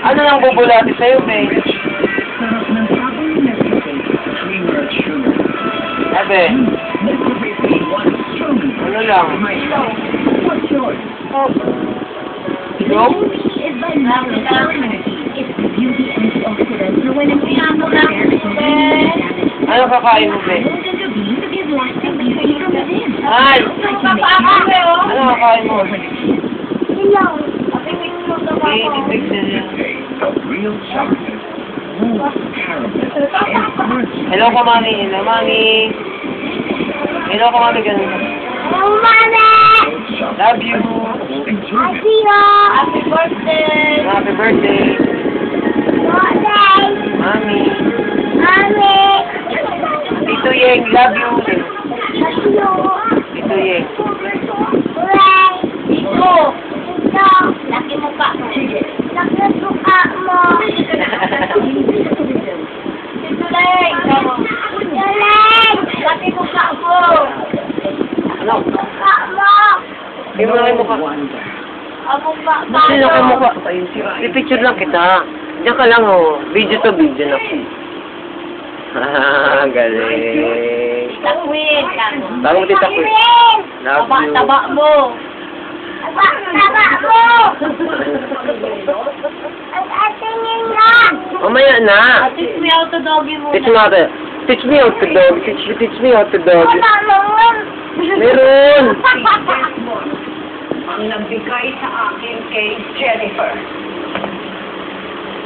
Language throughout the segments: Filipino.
Ano nang bubulati sa'yo, be? Sabi, ano lang? Yung? Ano kakain mo, be? Ay! Ano kakain mo? Hello ka, mami. Hello, mami. Hello ka, mami. Ganun. Hello, Mami! Love you. I see you! Happy birthday! Happy birthday. Birthday! Mami. Mami! Tito Yeng, love you. Love you! Tito Yeng. Hooray! Dito! Dito! Laki mo pa mo. Laki ang suka mo. Dito lang! Dito lang! Laki mo pa mo. Ano? Suka mo. Yung mga mukha. Among pa pa. Sino ka mukha? I-picture lang kita. Diyan ka lang, oh. Video to video na. Galing. Takwin. Bago mo titakwin. Love you. Taba mo. Taba mo. Ang atingin nga. Mamaya na. Teach me how to doggy mo. Teach me how to, teach me how to dog. Teach me how to dog. Wala naman. Meron. Ang nagbigay sa akin kay Jennifer.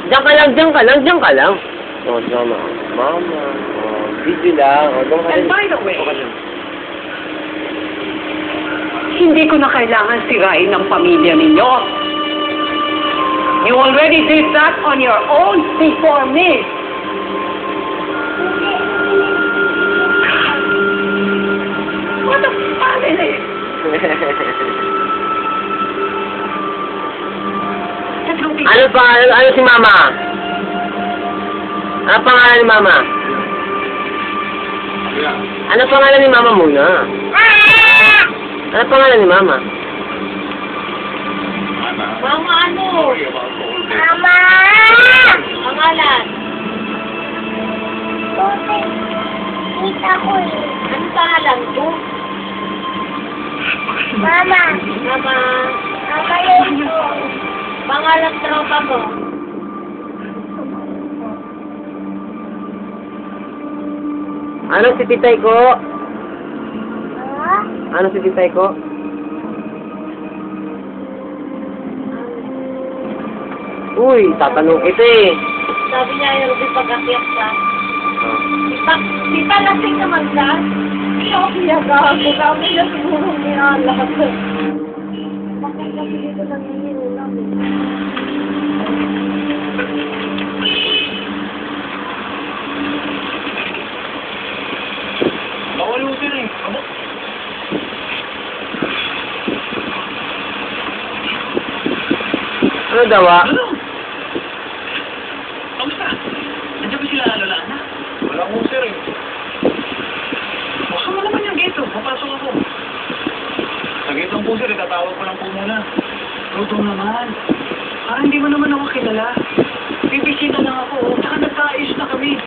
Diyan ka lang, diyan ka lang, diyan ka lang. Oh, mama. Mama. Oh, video lang. Oh, doon ka And lang. by the way, Doon ka lang. hindi ko na kailangan sirain ang pamilya ninyo. You already did that on your own before me. What a family! Ano pa? Ano si mama? Ano pangalan ni mama? Ano pangalan ni mama muna? Ano pangalan ni mama? Mama ano? Mama! Pangalan? Kita ko eh. Ano pangalan ko? Mama! Mama! Mama yun ko. Pangalan tropa mo? Ano si titay ko? Ano si titay ko? Uy, tatanong kita eh. Sabi niya yung pag-akyat ka. Di ba lasing naman ka? Shock niya ka. Kami na siguro niya lahat. Bakit kasi dito nangyayulang eh? Bawal mo sila eh. Ano daw ah? Kamusta? Nandiyan ba sila lola na? Wala mo sir eh. Baka mo naman yung gate oh. Papasok ako. Sa gate lang po sir, itatawag ko lang po muna. Luto naman. Parang hindi mo naman ako kilala. Bibisita lang ako. Tsaka nagkaayos na kami.